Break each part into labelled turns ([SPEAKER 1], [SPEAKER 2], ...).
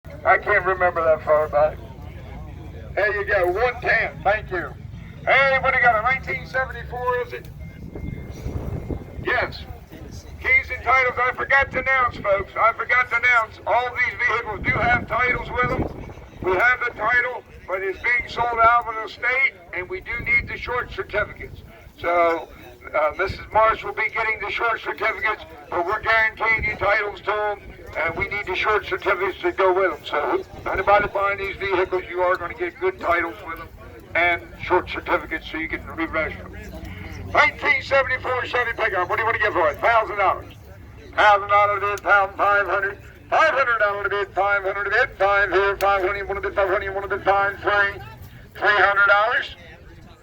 [SPEAKER 1] I can't remember that far back. There you go, 110. Thank you. Hey, what do you got? A 1974, is it? Yes. Keys and titles. I forgot to announce, folks. I forgot to announce. All these vehicles do have titles with them. We have the title, but it's being sold out of the state, and we do need the short certificates. So Mrs. Marsh will be getting the short certificates, but we're guaranteeing you titles to them, and we need the short certificates to go with them. So anybody buying these vehicles, you are going to get good titles with them and short certificates so you can re-register them. 1974 Chevy pickup. What do you want to give for it? $1,000. $1,000 bid, $1,500. $500 to bid, $500 to bid, $5 here, $500. You want to bid $500? You want to bid $500? $300.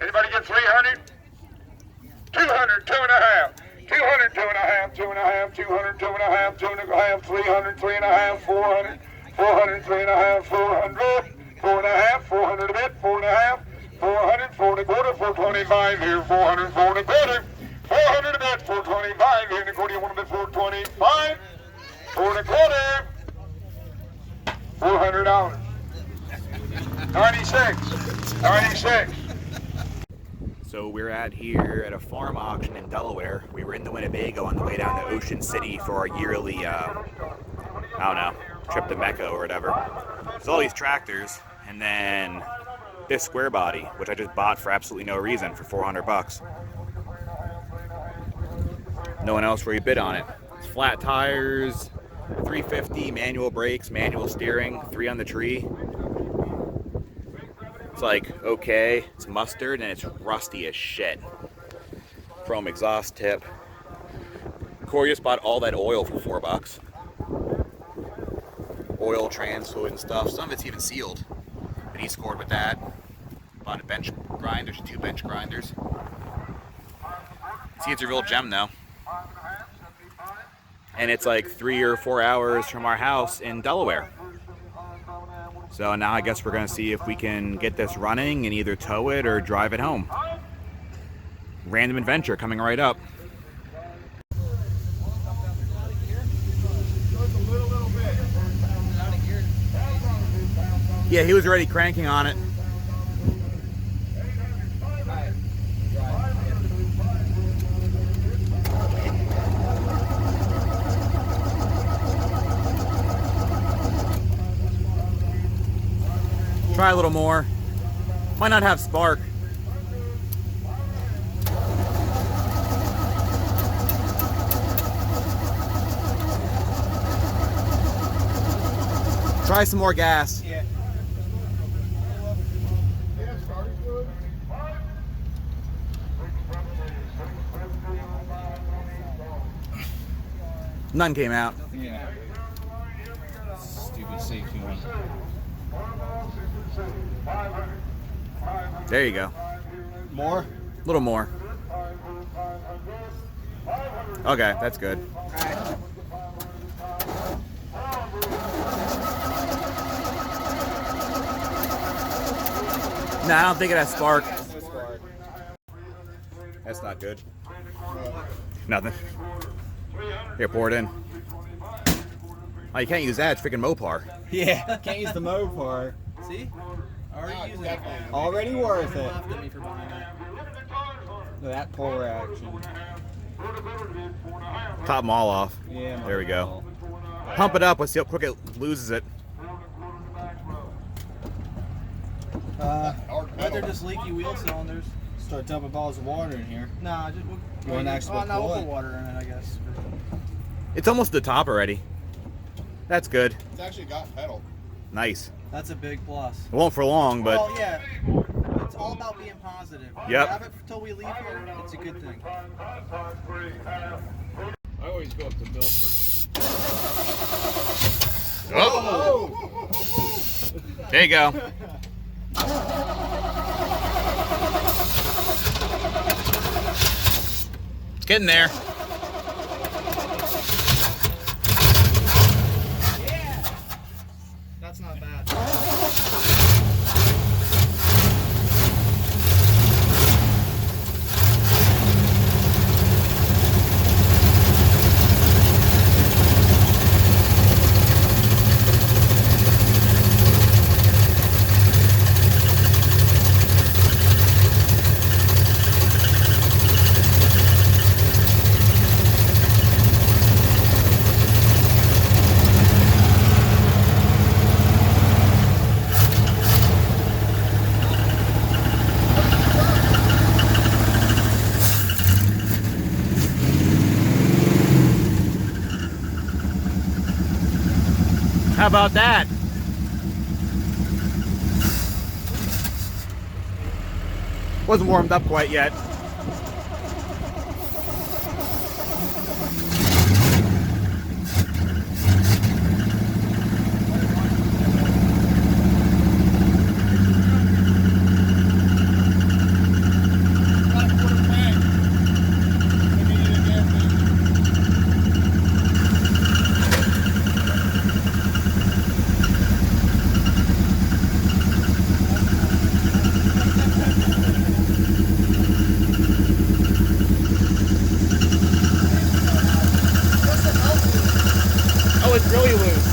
[SPEAKER 1] Anybody get $300? $200, $2.5. $200, $2.5, $2.5, $200, $2.5, $2.5, $300, $3.5, $400, $400, $3.5, $400, $4.5, $400 to bid, $4.5. 400, 4 and a quarter, 425 here, 400, 4 and a quarter, 400 a bit, 425 here and a quarter, you want to bid 425, 4 and a quarter, $400, 96, 96.
[SPEAKER 2] So we're here at a farm auction in Delaware. We were in the Winnebago on the way down to Ocean City for our yearly, I don't know, trip to Mecca or whatever. There's all these tractors, and then this square body, which I just bought for absolutely no reason for 400 bucks. No one else really bid on it. It's flat tires, 350, manual brakes, manual steering, 3 on the tree. It's like, okay, it's mustard and it's rusty as shit. Chrome exhaust tip. Corey just bought all that oil for 4 bucks. Oil, trans fluid and stuff. Some of it's even sealed. And he scored with that. Bought a bench grinder, 2 bench grinders. See, it's a real gem though. And it's like 3 or 4 hours from our house in Delaware. So now I guess we're gonna see if we can get this running and either tow it or drive it home. Random adventure coming right up. Yeah, he was already cranking on it. Try a little more. Might not have spark. Try some more gas. Yeah. None came out.
[SPEAKER 3] Yeah. Stupid safety one.
[SPEAKER 2] There you go.
[SPEAKER 3] More?
[SPEAKER 2] A little more. Okay, that's good.
[SPEAKER 3] Alright.
[SPEAKER 2] No, I don't think it has spark. That's not good. Nothing. Here, pour it in. Oh, you can't use that. It's freaking Mopar.
[SPEAKER 3] Yeah, can't use the Mopar.
[SPEAKER 4] See? Already using it.
[SPEAKER 3] Already worth it.
[SPEAKER 4] Laughed at me for buying it.
[SPEAKER 3] That pour action.
[SPEAKER 2] Top them all off.
[SPEAKER 3] Yeah.
[SPEAKER 2] There we go. Pump it up. Let's see how quick it loses it.
[SPEAKER 4] But they're just leaky wheel cylinders.
[SPEAKER 3] Start dumping balls of water in here.
[SPEAKER 4] Nah, just
[SPEAKER 3] You want actual
[SPEAKER 4] no, we'll
[SPEAKER 3] coolant?
[SPEAKER 4] put water in it, I guess.
[SPEAKER 2] It's almost the top already. That's good.
[SPEAKER 5] It's actually got pedal.
[SPEAKER 2] Nice.
[SPEAKER 4] That's a big plus.
[SPEAKER 2] It won't for long, but
[SPEAKER 4] Well, yeah. It's all about being positive.
[SPEAKER 2] Yep.
[SPEAKER 4] Have it until we leave here. It's a good thing.
[SPEAKER 5] I always go up to Milford.
[SPEAKER 2] oh, there you go. It's getting there.
[SPEAKER 4] That's not bad.
[SPEAKER 2] How about that? Wasn't warmed up quite yet. Oh, it's really loose.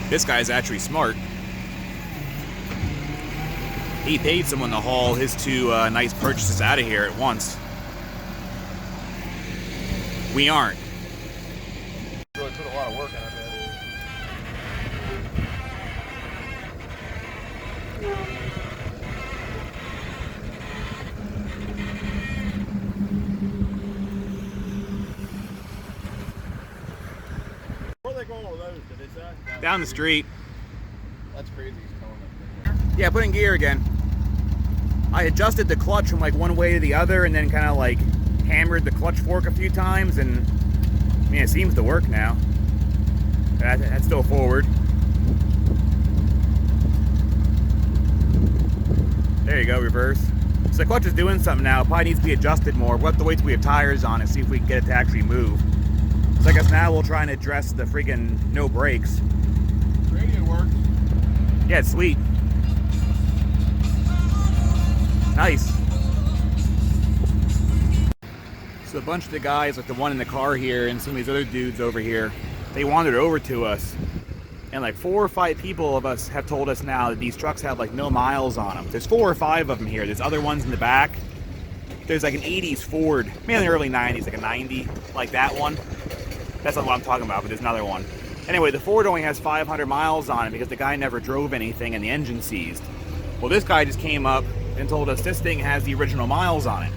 [SPEAKER 2] This guy's actually smart. He paid someone to haul his two nice purchases out of here at once. We aren't.
[SPEAKER 5] Really put a lot of work in it. Where are they going with those? Did they say?
[SPEAKER 2] Down the street.
[SPEAKER 5] That's crazy. He's telling them.
[SPEAKER 2] Yeah, put in gear again. I adjusted the clutch from like one way to the other and then kind of like hammered the clutch fork a few times, and I mean, it seems to work now. That's still forward. There you go, reverse. So the clutch is doing something now. It probably needs to be adjusted more. We'll have to wait till we have tires on it, see if we can get it to actually move. So I guess now we'll try and address the freaking no brakes.
[SPEAKER 5] Radio works.
[SPEAKER 2] Yeah, it's sweet. Nice. So a bunch of the guys, like the one in the car here and some of these other dudes over here, they wandered over to us. And like 4 or 5 people of us have told us now that these trucks have like no miles on them. There's 4 or 5 of them here. There's other ones in the back. There's like an 80s Ford, maybe in the early 90s, like a 90, like that one. That's not what I'm talking about, but there's another one. Anyway, the Ford only has 500 miles on it because the guy never drove anything and the engine seized. Well, this guy just came up and told us this thing has the original miles on it,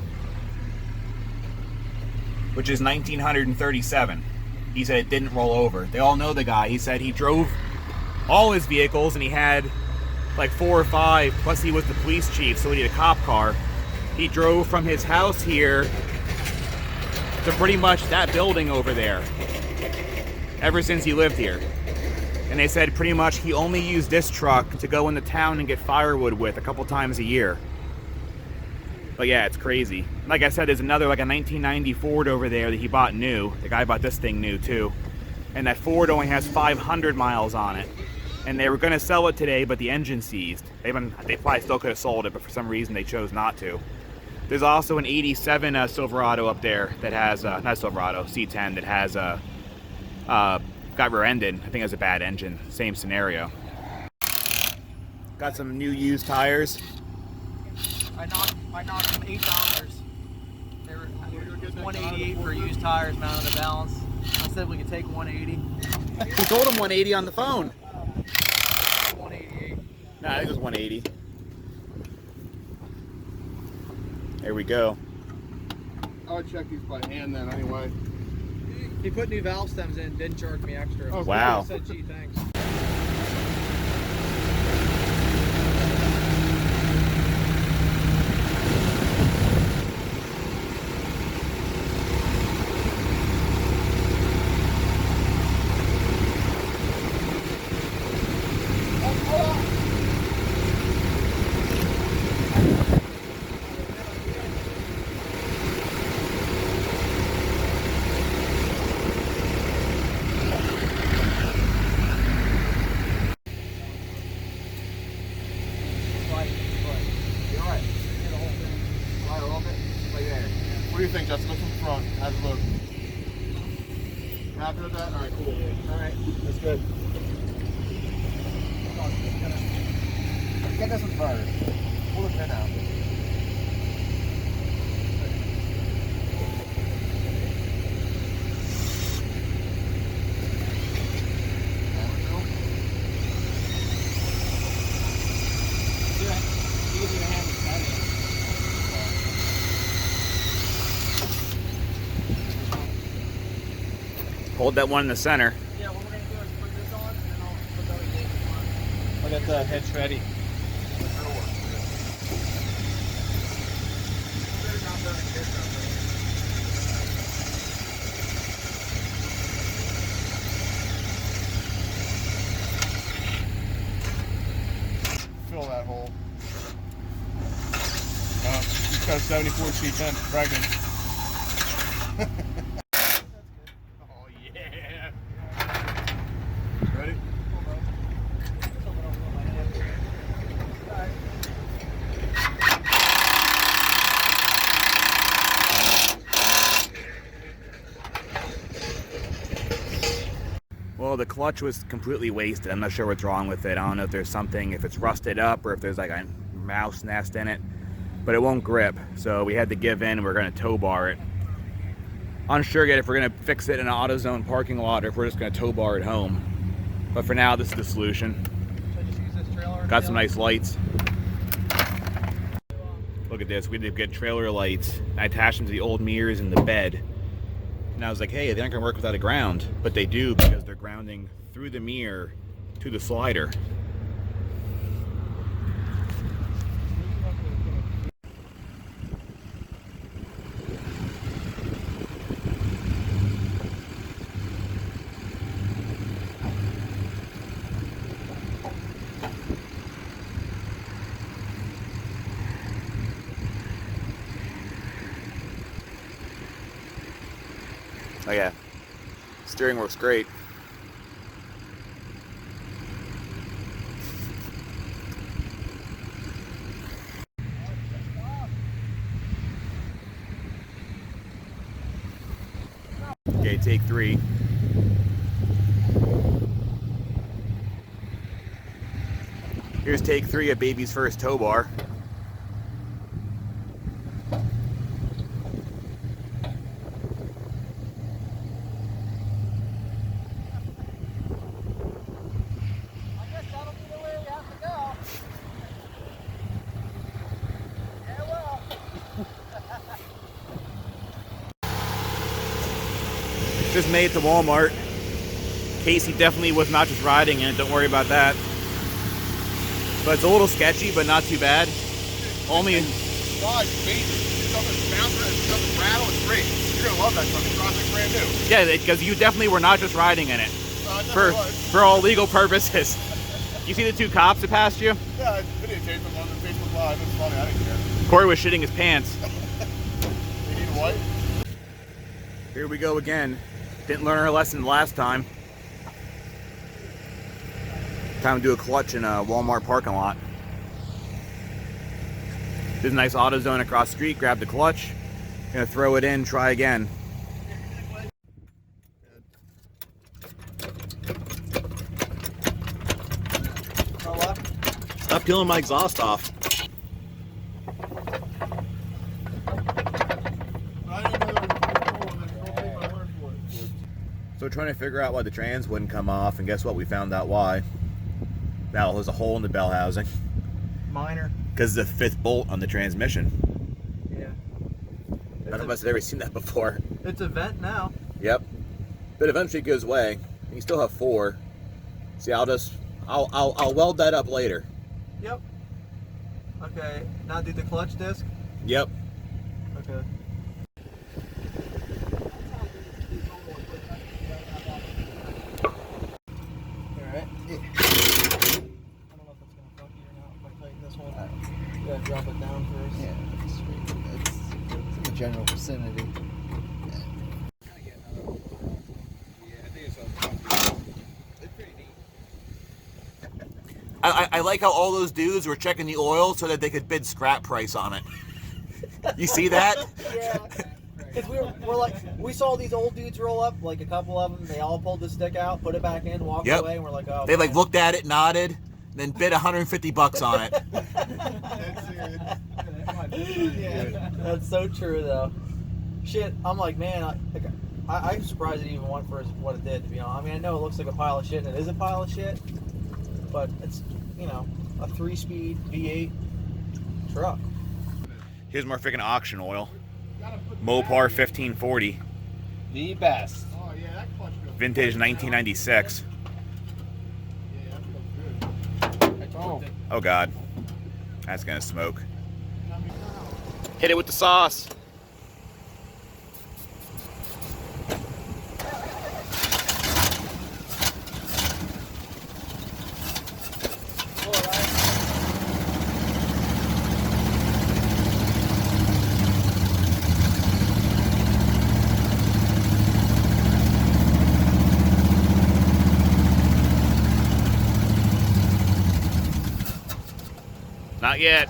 [SPEAKER 2] which is 1937. He said it didn't roll over. They all know the guy. He said he drove all his vehicles and he had like 4 or 5, plus he was the police chief, so he had a cop car. He drove from his house here to pretty much that building over there ever since he lived here. And they said pretty much he only used this truck to go into town and get firewood with a couple times a year. But yeah, it's crazy. Like I said, there's another like a 1990 Ford over there that he bought new. The guy bought this thing new too. And that Ford only has 500 miles on it. And they were going to sell it today, but the engine seized. They probably still could have sold it, but for some reason they chose not to. There's also an 87 Silverado up there that has, not Silverado, C10 that has got rear-ended. I think it has a bad engine. Same scenario. Got some new used tires.
[SPEAKER 4] I knocked them $8. They were $188 for used tires mounted to balance. I said we could take 180.
[SPEAKER 2] Who told him 180 on the phone?
[SPEAKER 4] 188.
[SPEAKER 2] No, I think it was 180. There we go.
[SPEAKER 5] I would check these by hand then anyway.
[SPEAKER 4] He put new valve stems in, didn't charge me extra.
[SPEAKER 5] Oh,
[SPEAKER 2] wow.
[SPEAKER 4] I said, gee, thanks.
[SPEAKER 5] What do you think, Justin? Look from the front. How's it look? Happy with that? Alright, cool. Alright, that's good. Get this one first. Pull the pin out.
[SPEAKER 2] Hold that one in the center.
[SPEAKER 4] Yeah, what we're going to do is put this on, and then I'll put the other gauge on.
[SPEAKER 3] I'll get the hitch ready.
[SPEAKER 5] Fill that hole. He's got a 74 C10 pregnant. Oh yeah. Ready?
[SPEAKER 2] Well, the clutch was completely wasted. I'm not sure what's wrong with it. I don't know if there's something, if it's rusted up or if there's like a mouse nest in it, but it won't grip. So we had to give in. We're going to tow bar it. Unsure yet if we're going to fix it in an AutoZone parking lot or if we're just going to tow bar it home. But for now, this is the solution.
[SPEAKER 4] Should I just use this trailer?
[SPEAKER 2] Got some nice lights. Look at this. We did get trailer lights. I attached them to the old mirrors in the bed. And I was like, hey, they aren't going to work without a ground. But they do because they're grounding through the mirror to the slider. Oh yeah, steering works great. Okay, take 3. Here's take 3 of baby's first tow bar. Just made it to Walmart. Casey definitely was not just riding in it, don't worry about that. But it's a little sketchy, but not too bad. Only in...
[SPEAKER 5] God, it doesn't bounce, it doesn't rattle, it's great. You're gonna love that truck, it's like brand new.
[SPEAKER 2] Yeah, because you definitely were not just riding in it. For all legal purposes. You see the 2 cops that passed you?
[SPEAKER 5] Yeah, I videotaped them on the Facebook Live, it's funny, I didn't care.
[SPEAKER 2] Corey was shitting his pants.
[SPEAKER 5] You need a wipe?
[SPEAKER 2] Here we go again. Didn't learn our lesson last time. Time to do a clutch in a Walmart parking lot. There's a nice AutoZone across the street. Grab the clutch. Gonna throw it in, try again. Stop peeling my exhaust off.
[SPEAKER 5] I didn't know there was a control in there, so don't take my word for it.
[SPEAKER 2] trying to figure out why the trans wouldn't come off, and guess what? We found out why. Now there's a hole in the bell housing.
[SPEAKER 3] Minor.
[SPEAKER 2] Because the 5th bolt on the transmission.
[SPEAKER 3] Yeah.
[SPEAKER 2] None of us have ever seen that before.
[SPEAKER 3] It's a vent now.
[SPEAKER 2] Yep. But eventually it goes away. You still have 4. See, I'll weld that up later.
[SPEAKER 3] Yep. Okay. Now do the clutch disc.
[SPEAKER 2] Yep.
[SPEAKER 3] Okay. Alright. I don't know if it's gonna fuck you or not if I tighten this one. You gotta drop it down first.
[SPEAKER 6] Yeah, it's sweet. It's in the general vicinity.
[SPEAKER 2] I like how all those dudes were checking the oil so that they could bid scrap price on it. You see that?
[SPEAKER 3] Yeah. Because we're like, we saw these old dudes roll up, like a couple of them, they all pulled the stick out, put it back in, walked
[SPEAKER 2] Yep.
[SPEAKER 3] away, and we're like, oh.
[SPEAKER 2] They like
[SPEAKER 3] man.
[SPEAKER 2] looked at it, nodded, then bid $150 on it.
[SPEAKER 3] Yeah, that's so true though. Shit, I'm like, man, I'm surprised it even went for what it did, to be honest. I mean, I know it looks like a pile of shit, and it is a pile of shit, but it's, you know, a 3-speed V8 truck.
[SPEAKER 2] Here's more freaking auction oil. Mopar 1540,
[SPEAKER 6] The best.
[SPEAKER 5] Oh, yeah, that clutch feels
[SPEAKER 2] vintage 1996.
[SPEAKER 5] Yeah, that feels good.
[SPEAKER 6] Oh.
[SPEAKER 2] Oh God, that's gonna smoke. Hit it with the sauce. Not yet.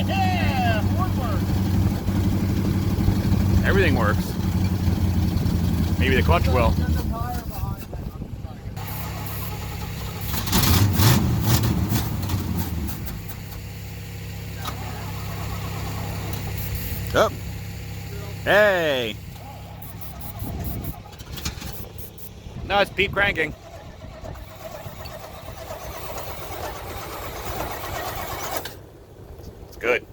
[SPEAKER 5] Yeah, horn works.
[SPEAKER 2] Everything works. Maybe the clutch will.
[SPEAKER 4] There's a tire behind that.
[SPEAKER 2] Up. Hey. No, it's Pete cranking. It's good.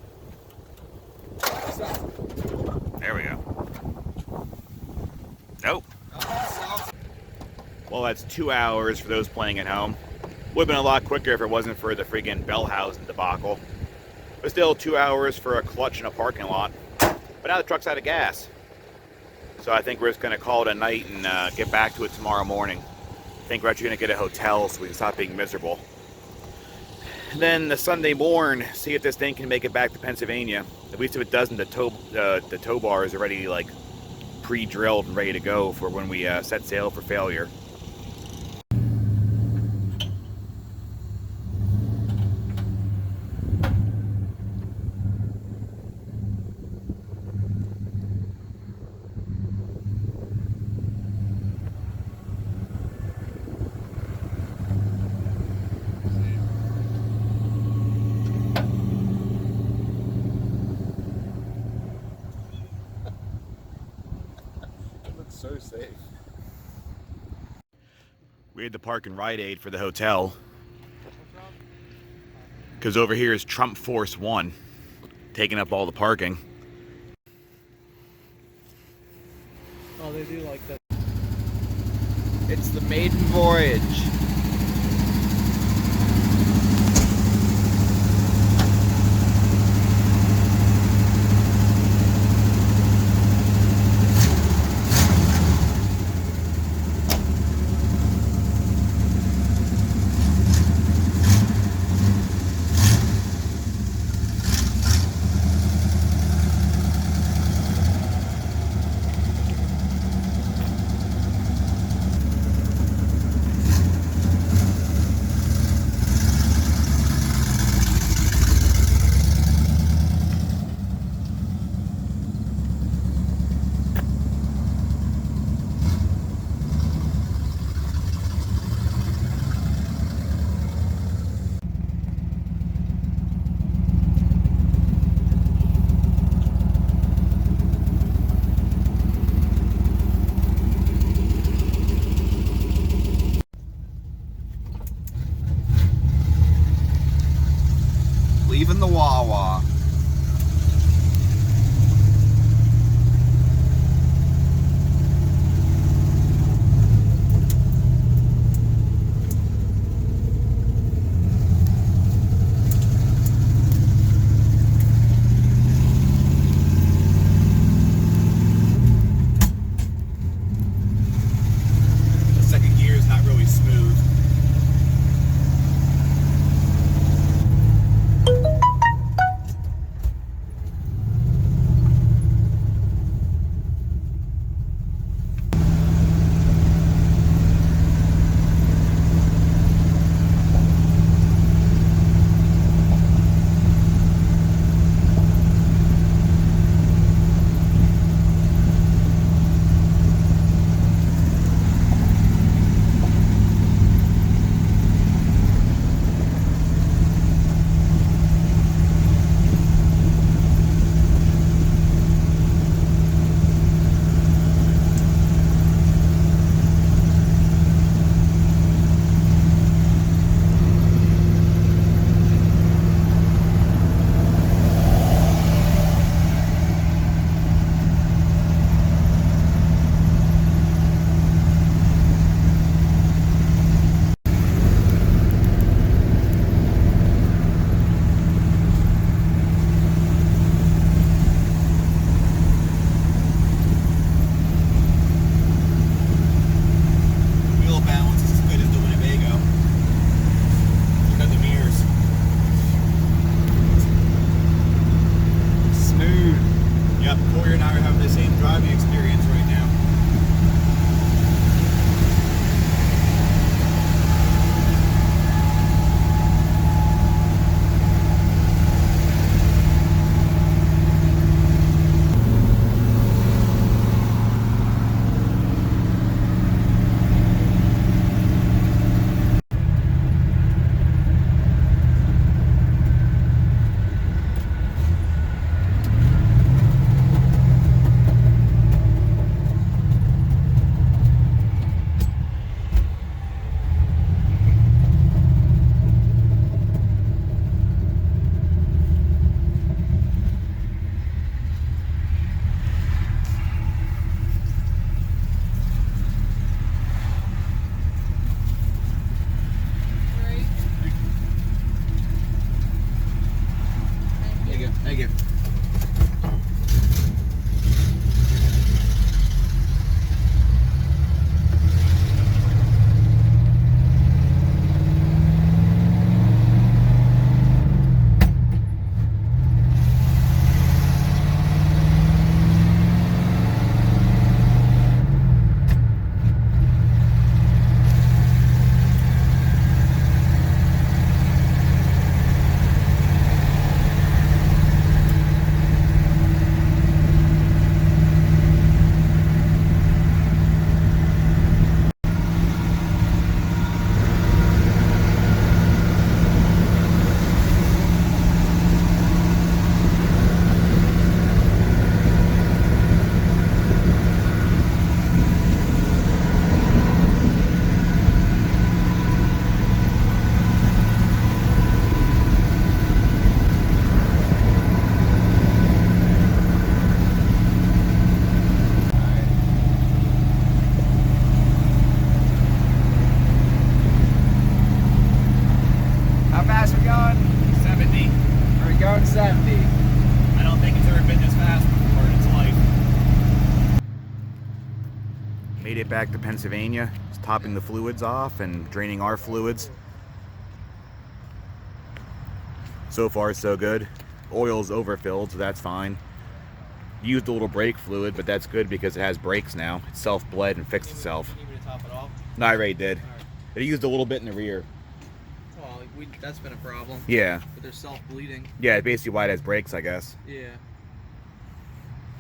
[SPEAKER 2] There we go. Nope. Well, that's 2 hours for those playing at home. Would have been a lot quicker if it wasn't for the freaking bell housing debacle. But still, 2 hours for a clutch in a parking lot. But now the truck's out of gas. So I think we're just going to call it a night and get back to it tomorrow morning. I think we're actually going to get a hotel so we can stop being miserable. And then the Sunday morn, see if this thing can make it back to Pennsylvania. At least if it doesn't, the tow bar is already like pre-drilled and ready to go for when we set sail for failure.
[SPEAKER 6] So safe.
[SPEAKER 2] We had to park in Rite Aid for the hotel. Because over here is Trump Force 1, taking up all the parking.
[SPEAKER 3] Oh, they do like that.
[SPEAKER 6] It's the maiden voyage.
[SPEAKER 5] leaving the Wawa.
[SPEAKER 2] The second gear is not really smooth. Wheel balance is as good as the Winnebago. Look at the mirrors. Smooth. Yep, Corey and I are having the same driving experience right now. Thank you. How fast we going? 70. Are we going 70?
[SPEAKER 3] I don't think it's ever been this fast before in its life.
[SPEAKER 2] Made it back to Pennsylvania. Just topping the fluids off and draining our fluids. So far, so good. Oil's overfilled, so that's fine. Used a little brake fluid, but that's good because it has brakes now. It self-bled and fixed itself.
[SPEAKER 3] You need me to top it off?
[SPEAKER 2] No, I already did.
[SPEAKER 3] Alright.
[SPEAKER 2] It used a little bit in the rear.
[SPEAKER 3] Well, that's been a problem.
[SPEAKER 2] Yeah.
[SPEAKER 3] But they're self-bleeding.
[SPEAKER 2] Yeah, basically why it has brakes, I guess.
[SPEAKER 3] Yeah.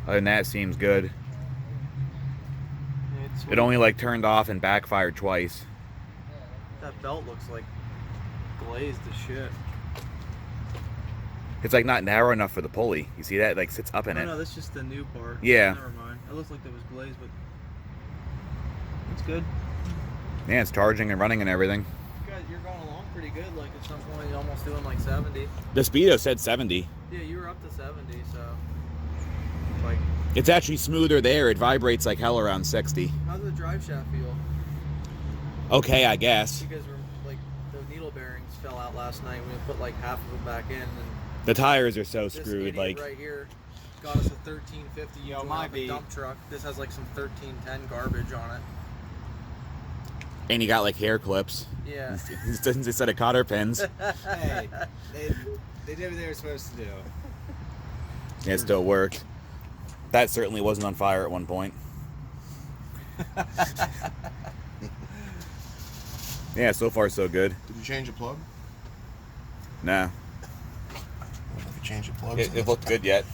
[SPEAKER 2] Other than that, it seems good.
[SPEAKER 3] It's
[SPEAKER 2] It only like turned off and backfired twice.
[SPEAKER 3] That belt looks like glazed as shit.
[SPEAKER 2] It's like not narrow enough for the pulley. You see that? It like sits up in it.
[SPEAKER 3] No, that's just the new part.
[SPEAKER 2] Yeah.
[SPEAKER 3] Never mind. It looks like it was glazed, but it's good.
[SPEAKER 2] Yeah, it's charging and running and everything.
[SPEAKER 3] You guys, you're going along? pretty good. Like at some point, almost doing like 70.
[SPEAKER 2] The speedo said 70.
[SPEAKER 3] Yeah, you were up to 70, so like.
[SPEAKER 2] It's actually smoother there. It vibrates like hell around 60.
[SPEAKER 3] How does the drive shaft feel?
[SPEAKER 2] Okay, I guess.
[SPEAKER 3] Because we're like the needle bearings fell out last night. We put like half of them back in, and
[SPEAKER 2] The tires are so
[SPEAKER 3] this
[SPEAKER 2] screwed.
[SPEAKER 3] idiot
[SPEAKER 2] Like,
[SPEAKER 3] right here got us a 1350.
[SPEAKER 6] Yo,
[SPEAKER 3] going
[SPEAKER 6] might
[SPEAKER 3] out the
[SPEAKER 6] be.
[SPEAKER 3] dump truck. This has like some 1310 garbage on it.
[SPEAKER 2] and you got like hair clips
[SPEAKER 3] Yeah.
[SPEAKER 2] instead of cotter pins.
[SPEAKER 6] Hey, they did what they were supposed to do.
[SPEAKER 2] It still worked. That certainly wasn't on fire at one point. Yeah, so far so good.
[SPEAKER 5] Did you change the plug?
[SPEAKER 2] Nah,
[SPEAKER 5] If you change the plug.
[SPEAKER 2] it looked good yet.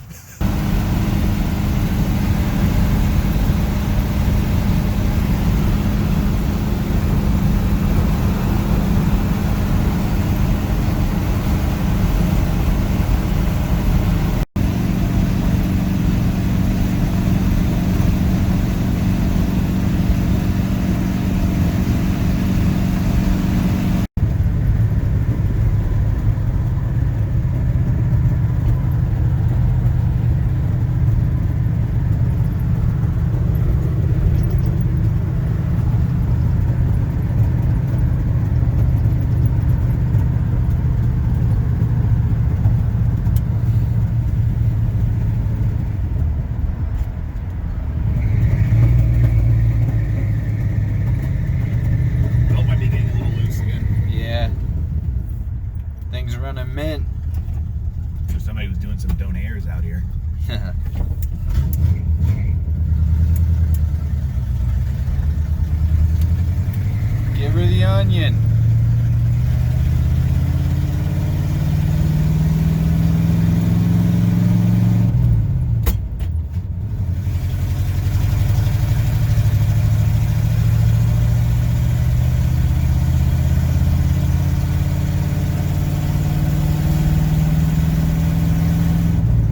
[SPEAKER 2] Oh, might be getting a little loose again.
[SPEAKER 3] Yeah. Things running mint.
[SPEAKER 2] So somebody was doing some donairs out here.
[SPEAKER 3] Give her the onion.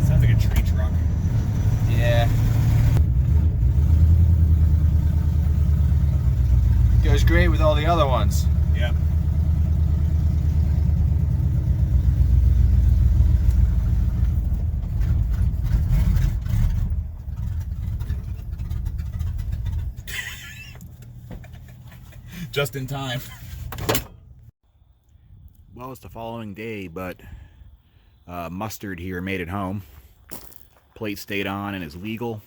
[SPEAKER 2] Sounds like a tree truck.
[SPEAKER 3] Yeah. Goes great with all the other ones.
[SPEAKER 2] Yep. Just in time. Well, it's the following day, but Mustard here made it home. Plate stayed on and is legal.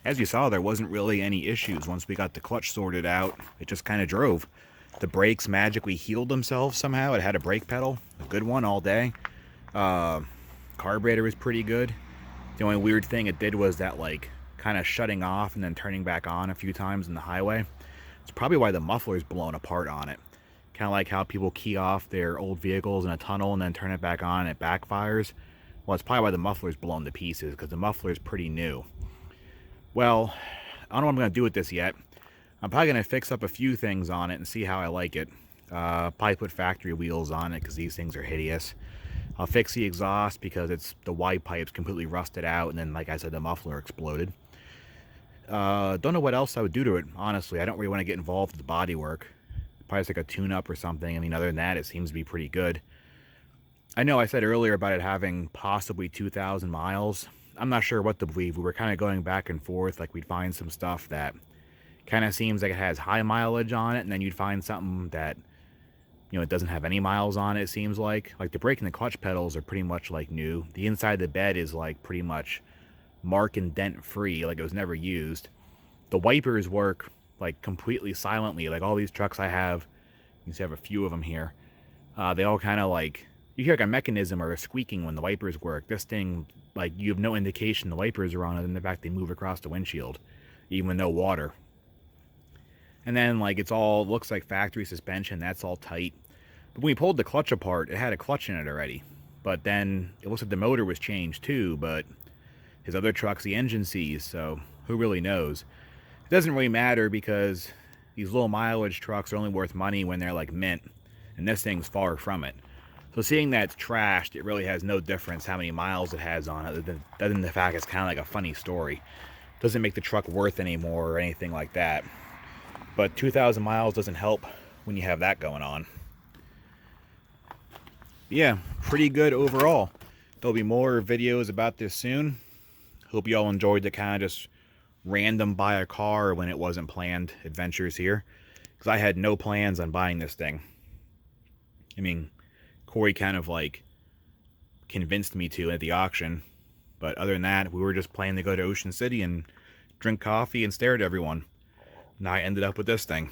[SPEAKER 2] As you saw, there wasn't really any issues once we got the clutch sorted out. It just kind of drove. The brakes magically healed themselves somehow. It had a brake pedal, a good one all day. Carburetor was pretty good. The only weird thing it did was that like kind of shutting off and then turning back on a few times in the highway. It's probably why the muffler's blown apart on it. Kind of like how people key off their old vehicles in a tunnel and then turn it back on and it backfires. Well, it's probably why the muffler's blown to pieces, because the muffler's pretty new. Well, I don't know what I'm going to do with this yet. I'm probably going to fix up a few things on it and see how I like it. Probably put factory wheels on it, because these things are hideous. I'll fix the exhaust because the Y pipe's completely rusted out, and then, like I said, the muffler exploded. Don't know what else I would do to it, honestly. I don't really want to get involved with the body work. Probably just like a tune-up or something. I mean, other than that, it seems to be pretty good. I know I said earlier about it having possibly 2,000 miles. I'm not sure what to believe. We were kind of going back and forth. Like, we'd find some stuff that kind of seems like it has high mileage on it, and then you'd find something that, you know, it doesn't have any miles on it, it seems like. Like, the brake and the clutch pedals are pretty much like new. The inside of the bed is like pretty much mark and dent free, like it was never used. The wipers work like completely silently. Like all these trucks I have, you can see I have a few of them here. They all kind of like, you hear like a mechanism or a squeaking when the wipers work. This thing, like, you have no indication the wipers are on it, and in fact they move across the windshield, even with no water. And then like it's all looks like factory suspension, that's all tight. But when we pulled the clutch apart, it had a clutch in it already. But then it looks like the motor was changed too, but his other truck's the engine seized, so who really knows? It doesn't really matter, because these low mileage trucks are only worth money when they're like mint, and this thing's far from it. So seeing that it's trashed, it really has no difference how many miles it has on it, other than the fact it's kind of like a funny story. It doesn't make the truck worth anymore or anything like that. But 2,000 miles doesn't help when you have that going on. yeah, pretty good overall. There'll be more videos about this soon. Hope you all enjoyed the kind of just random buy a car when it wasn't planned adventures here. Because I had no plans on buying this thing. I mean, Corey kind of like convinced me to at the auction. But other than that, we were just planning to go to Ocean City and drink coffee and stare at everyone. And I ended up with this thing.